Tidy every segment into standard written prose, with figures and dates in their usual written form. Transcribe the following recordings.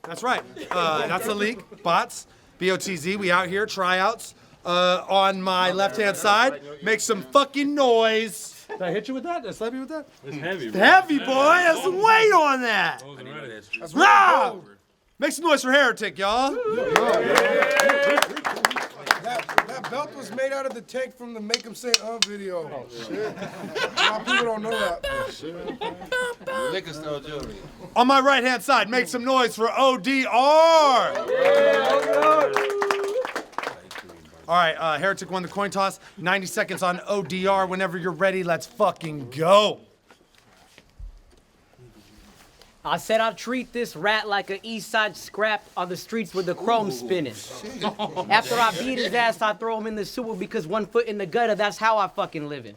That's right. That's the league. BOTZ, BOTZ. We out here. Tryouts. On my left-hand side. Make some fucking noise. Did I hit you with that? Did I slap you with that? It's heavy, bro. Heavy, boy. There's some weight on that. Ah! Make some noise for Heretic, y'all. That belt was made out of the tank from the Make 'Em Say video. Oh, shit. A lot of people don't know that. Oh, shit. Liquor store jewelry. On my right-hand side, make some noise for ODR. All right, Heretic won the coin toss. 90 seconds on ODR. Whenever you're ready, let's fucking go. I said I'll treat this rat like an east side scrap on the streets with the chrome spinning. After I beat his ass, I throw him in the sewer because 1 foot in the gutter, that's how I fucking living.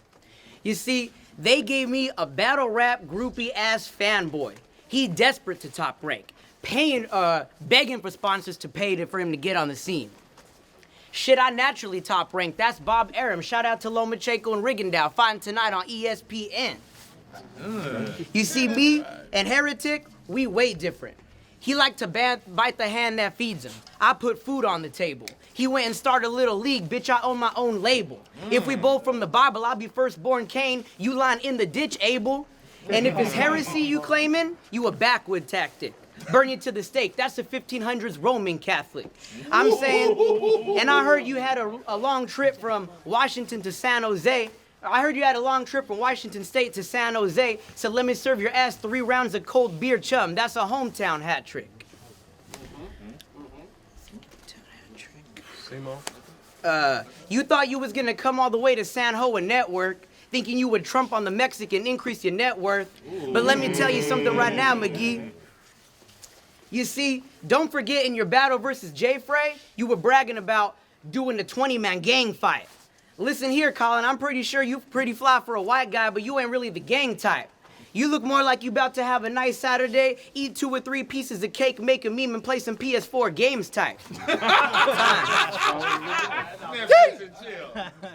You see, they gave me a battle rap groupie ass fanboy. He desperate to top rank, begging for sponsors to pay for him to get on the scene. Shit, I naturally top rank. That's Bob Arum. Shout out to Lomachenko and Rigondeaux. Fighting tonight on ESPN. You see, me and Heretic, we way different. He liked to bite the hand that feeds him. I put food on the table. He went and started a little league. Bitch, I own my own label. If we both from the Bible, I'll be firstborn Cain. You lying in the ditch, Abel. And if it's heresy you claiming, you a backwood tactic. Burn you to the stake. That's the 1500s Roman Catholic. I'm saying, and I heard you had a long trip from Washington to San Jose. I heard you had a long trip from Washington State to San Jose, so let me serve your ass 3 rounds of cold beer chum. That's a hometown hat trick. You thought you was gonna come all the way to San Ho and network, thinking you would trump on the Mexican, increase your net worth. But let me tell you something right now, McGee. You see, don't forget in your battle versus Jay Frey, you were bragging about doing the 20-man gang fight. Listen here, Colin, I'm pretty sure you pretty fly for a white guy, but you ain't really the gang type. You look more like you about to have a nice Saturday, eat 2 or 3 pieces of cake, make a meme, and play some PS4 games type.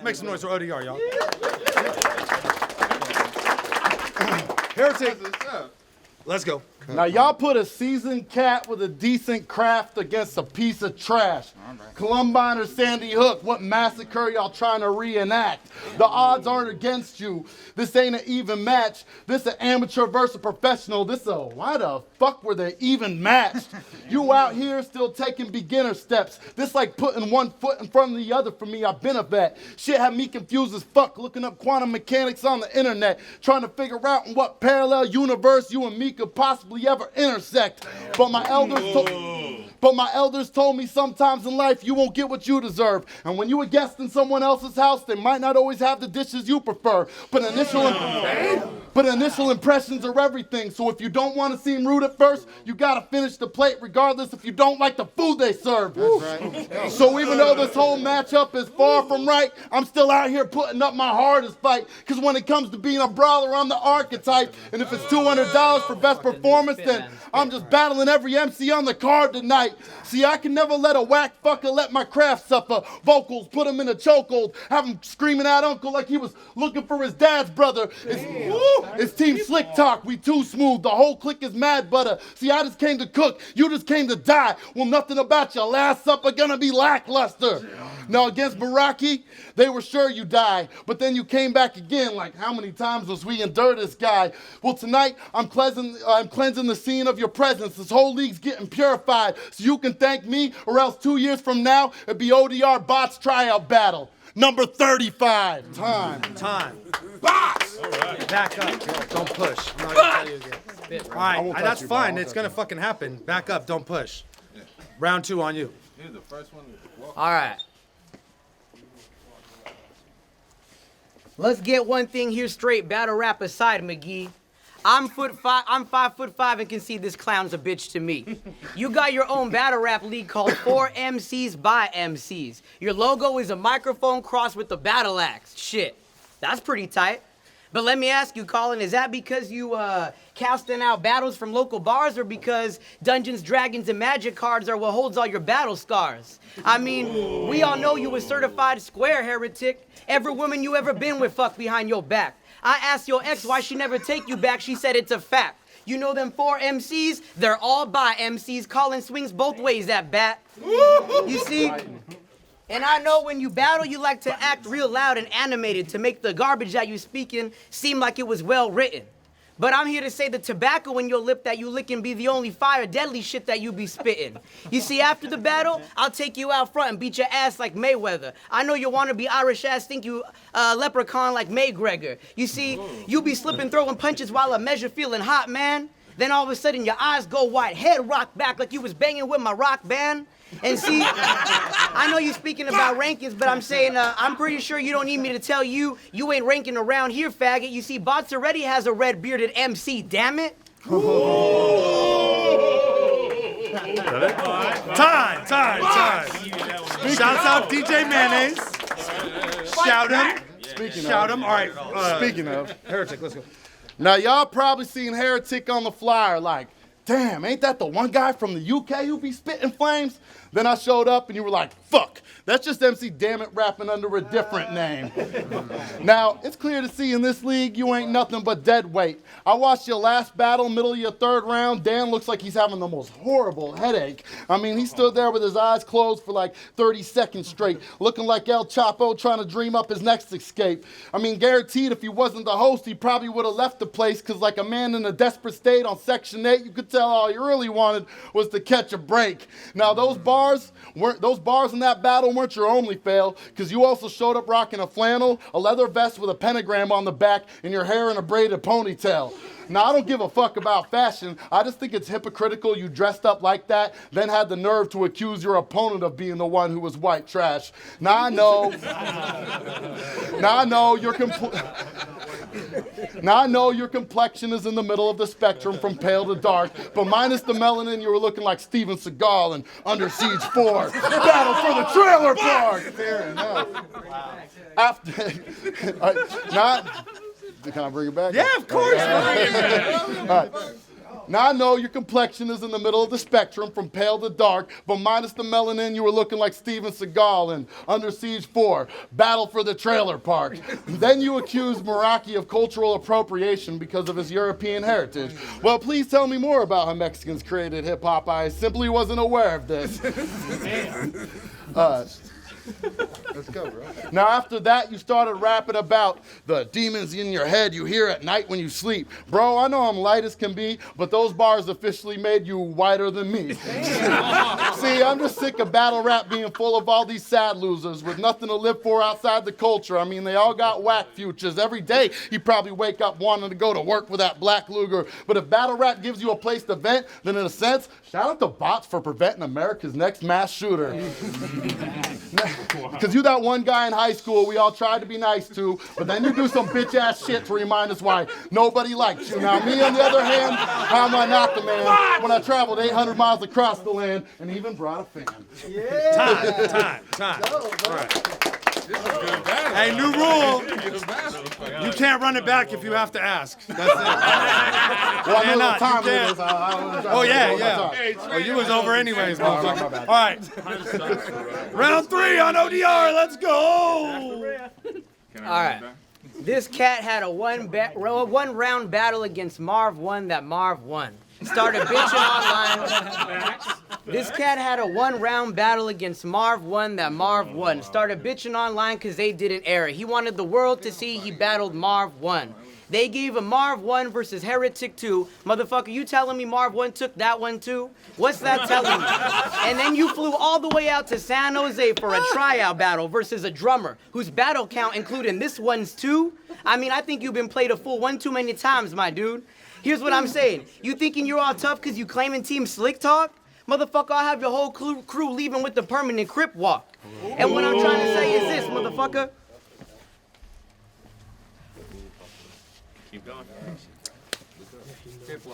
Make some noise for ODR, y'all. Heretic. Let's go. Now, y'all put a seasoned cat with a decent craft against a piece of trash. Columbine or Sandy Hook, what massacre y'all trying to reenact? The odds aren't against you. This ain't an even match. This an amateur versus a professional. This a, why the fuck were they even matched? You out here still taking beginner steps. This like putting 1 foot in front of the other for me. I've been a vet. Shit had me confused as fuck looking up quantum mechanics on the internet, trying to figure out in what parallel universe you and me could possibly ever intersect. But my elders told me sometimes in life you won't get what you deserve. And when you a guest in someone else's house, they might not always have the dishes you prefer. But initial impressions are everything. So if you don't want to seem rude at first, you gotta finish the plate regardless if you don't like the food they serve. Right. So even though this whole matchup is far from right, I'm still out here putting up my hardest fight. Cause when it comes to being a brawler, I'm the archetype. And if it's $200 for best performance, then I'm just battling every MC on the card tonight. See, I can never let a whack fucker let my craft suffer. Vocals, put him in a chokehold, have him screaming at uncle like he was looking for his dad's brother. It's Team Slick Talk, we too smooth, the whole clique is mad butter. See, I just came to cook, you just came to die. Well, nothing about your last supper gonna be lackluster. Now, against Meraki, they were sure you die, but then you came back again, like how many times must we endure this guy? Well, tonight, I'm cleansing the scene of your presence. This whole league's getting purified, so you can thank me, or else 2 years from now, it'd be ODR BOTZ tryout battle. Number 35. Time. BOTZ! All right. Back up. Don't push. I'm not gonna tell you again. All right, that's fine. It's gonna fucking happen. Back up. Don't push. Yeah. Round 2 on you. Here's the first one. All right. Let's get one thing here straight, battle rap aside, McGee. I'm 5'5" and can see this clown's a bitch to me. You got your own battle rap league called 4 MCs by MCs. Your logo is a microphone crossed with a battle axe. Shit, that's pretty tight. But let me ask you, Colin, is that because you casting out battles from local bars, or because Dungeons, Dragons, and Magic cards are what holds all your battle scars? I mean, we all know you a certified square, Heretic. Every woman you ever been with fucked behind your back. I asked your ex why she never take you back. She said it's a fact. You know them 4 MCs? They're all by MCs, calling swings both ways at bat. You see? And I know when you battle, you like to act real loud and animated to make the garbage that you speaking seem like it was well written. But I'm here to say the tobacco in your lip that you lickin' be the only fire deadly shit that you be spittin'. You see, after the battle, I'll take you out front and beat your ass like Mayweather. I know you wanna be Irish ass, think you leprechaun like McGregor. You see, you be slipping, throwing punches while a measure feeling hot, man. Then all of a sudden your eyes go white, head rock back like you was banging with my rock band. And see, I know you speaking about rankings, but I'm saying I'm pretty sure you don't need me to tell you you ain't ranking around here, faggot. You see, BOTZ already has a red bearded MC, damn it. Time. Shouts out DJ Mayonnaise. Shout him. Shout him. All right. Speaking of, Heretic, let's go. now y'all probably seen Heretic on the flyer like, damn, ain't that the one guy from the UK who be spitting flames? Then I showed up and you were like, fuck, that's just MC Dammit rapping under a different name. Now, it's clear to see in this league you ain't nothing but dead weight. I watched your last battle, middle of your 3rd round. Dan looks like he's having the most horrible headache. I mean, he stood there with his eyes closed for like 30 seconds straight, looking like El Chapo trying to dream up his next escape. I mean, guaranteed if he wasn't the host, he probably would have left the place, because like a man in a desperate state on Section 8, you could tell all he really wanted was to catch a break. Now, those bars in that battle weren't your only fail, because you also showed up rocking a flannel, a leather vest with a pentagram on the back, and your hair in a braided ponytail. Now, I don't give a fuck about fashion. I just think it's hypocritical you dressed up like that, then had the nerve to accuse your opponent of being the one who was white trash. Now, I know your complexion is in the middle of the spectrum from pale to dark, but minus the melanin, you were looking like Steven Seagal in Under Siege 4. Battle for the trailer park! Fair enough. Can I bring it back? Yeah, of course. All right. Now I know your complexion is in the middle of the spectrum from pale to dark, but minus the melanin, you were looking like Steven Seagal in Under Siege 4, Battle for the Trailer Park. Then you accused Meraki of cultural appropriation because of his European heritage. Well, please tell me more about how Mexicans created hip-hop. I simply wasn't aware of this. Let's go, bro. Now, after that, you started rapping about the demons in your head you hear at night when you sleep. Bro, I know I'm light as can be, but those bars officially made you whiter than me. See, I'm just sick of battle rap being full of all these sad losers with nothing to live for outside the culture. I mean, they all got whack futures. Every day, you probably wake up wanting to go to work with that black Luger. But if battle rap gives you a place to vent, then in a sense, shout out to BOTZ for preventing America's next mass shooter. Because you that one guy in high school we all tried to be nice to, but then you do some bitch-ass shit to remind us why nobody likes you. Now, me, on the other hand, how am I not the man when I traveled 800 miles across the land and even brought a fan? Yeah. Time. Right. Hey, new rule. You can't run it back if you have to ask. That's it. Well, I know the time limit. Oh, yeah. Oh, you was over anyways, motherfucker. All right. Round 3 on ODR. Let's go. All right. This cat had a one-round battle against Marv 1 that Marv won. Started bitching online. This cat had a one-round battle against Marv 1 that Marv won. Started bitching online because they didn't air it. He wanted the world to see he battled Marv 1. They gave him Marv 1 versus Heretic 2. Motherfucker, you telling me Marv 1 took that one too? What's that telling me? And then you flew all the way out to San Jose for a tryout battle versus a drummer whose battle count including this one's 2? I mean, I think you've been played a full one too many times, my dude. Here's what I'm saying. You thinking you're all tough because you claiming Team Slick Talk? Motherfucker, I'll have your whole crew leaving with the permanent crip walk. And what I'm trying to say is this, motherfucker. Keep going.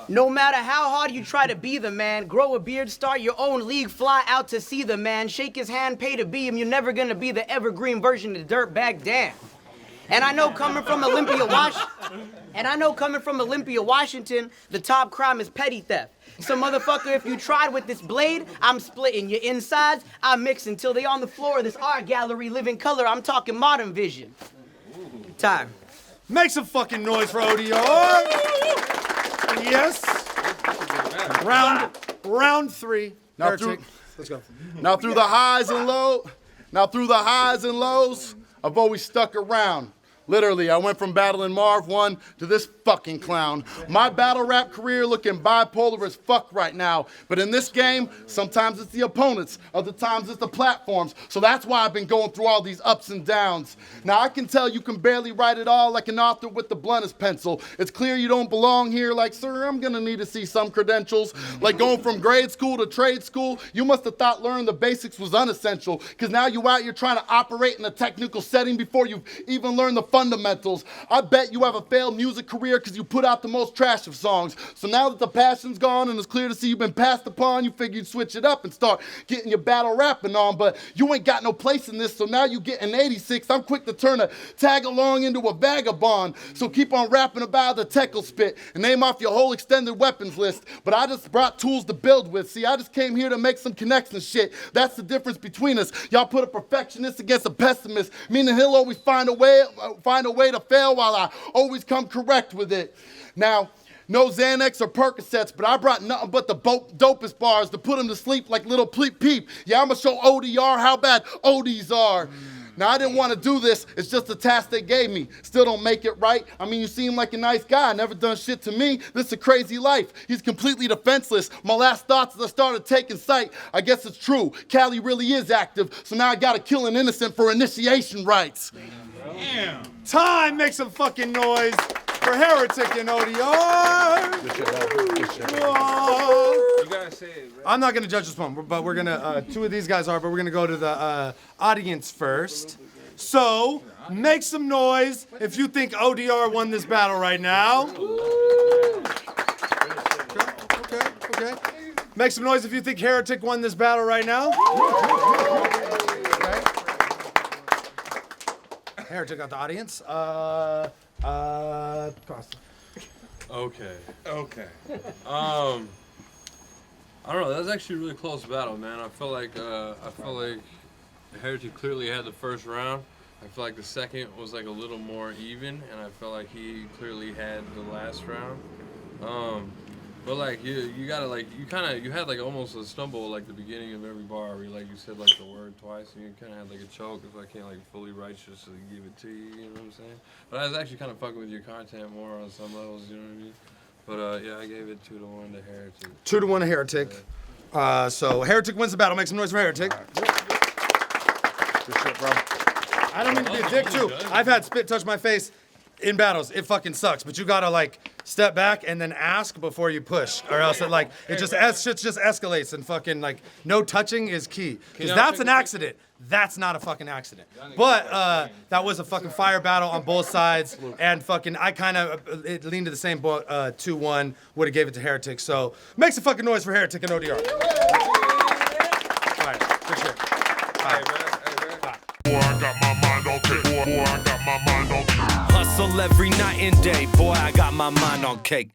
No matter how hard you try to be the man, grow a beard, start your own league, fly out to see the man, shake his hand, pay to be him, you're never gonna be the evergreen version of Dirtbag Dan. And I know coming from Olympia, Washington, the top crime is petty theft. So motherfucker, if you tried with this blade, I'm splitting your insides, I mix until they on the floor of this art gallery live in color. I'm talking modern vision. Time. Make some fucking noise for ODR. Yes. Round 3. Now Heretic. Let's go. Now through the highs and lows, I've always stuck around. Literally, I went from battling Marv 1 to this fucking clown. My battle rap career looking bipolar as fuck right now. But in this game, sometimes it's the opponents, other times it's the platforms. So that's why I've been going through all these ups and downs. Now I can tell you can barely write it all like an author with the bluntest pencil. It's clear you don't belong here, like, sir, I'm gonna need to see some credentials. Like going from grade school to trade school, you must have thought learning the basics was unessential. Cause now you out here trying to operate in a technical setting before you've even learned the fundamentals. I bet you have a failed music career because you put out the most trash of songs. So now that the passion's gone and it's clear to see you've been passed upon, you figure you'd switch it up and start getting your battle rapping on. But you ain't got no place in this, so now you get an 86. I'm quick to turn a tag along into a vagabond. So keep on rapping about the teckle spit and name off your whole extended weapons list. But I just brought tools to build with. See, I just came here to make some connects and shit. That's the difference between us. Y'all put a perfectionist against a pessimist, meaning he'll always find a way to fail while I always come correct with it. Now, no Xanax or Percocets, but I brought nothing but the dopest bars to put them to sleep like little peep. Yeah, I'ma show ODR how bad ODs are. Now, I didn't want to do this. It's just a task they gave me. Still don't make it right. I mean, you seem like a nice guy. Never done shit to me. This is a crazy life. He's completely defenseless. My last thoughts as I started taking sight. I guess it's true. Cali really is active. So now I got to kill an innocent for initiation rites. Damn. Time, make some fucking noise for Heretic and ODR. You gotta say it, bro. I'm not gonna judge this one, but we're gonna, two of these guys are, but we're gonna go to the audience first. So, make some noise if you think ODR won this battle right now. Okay. Make some noise if you think Heretic won this battle right now. Okay. Heretic got the audience. Okay. I don't know. That was actually a really close battle, man. I feel like Heretic clearly had the first round. I feel like the second was like a little more even, and I feel like he clearly had the last round. But like you gotta like you had like almost a stumble like the beginning of every bar where you said like the word twice and you kind of had like a choke if I can't like fully righteously give it to you, you know what I'm saying? But I was actually kind of fucking with your content more on some levels, you know what I mean? But yeah, I gave it 2-1 to Heretic. 2-1 to Heretic. So Heretic wins the battle. Make some noise for Heretic. Good shit, bro. I don't mean to be a dick too. I've had spit touch my face in battles. It fucking sucks. But you gotta like step back and then ask before you push, or else it like it just shit just escalates and fucking like no touching is key. Because that's an accident. That's not a fucking accident. But that was a fucking fire battle on both sides, and fucking I kind of it leaned to the same boat. 2-1 would have gave it to Heretic. So make some fucking noise for Heretic and ODR. All right, good shit. All right. Boy, I got my mind on cake. Boy, I got my mind on cake. Hustle every night and day, boy, I got my mind on cake.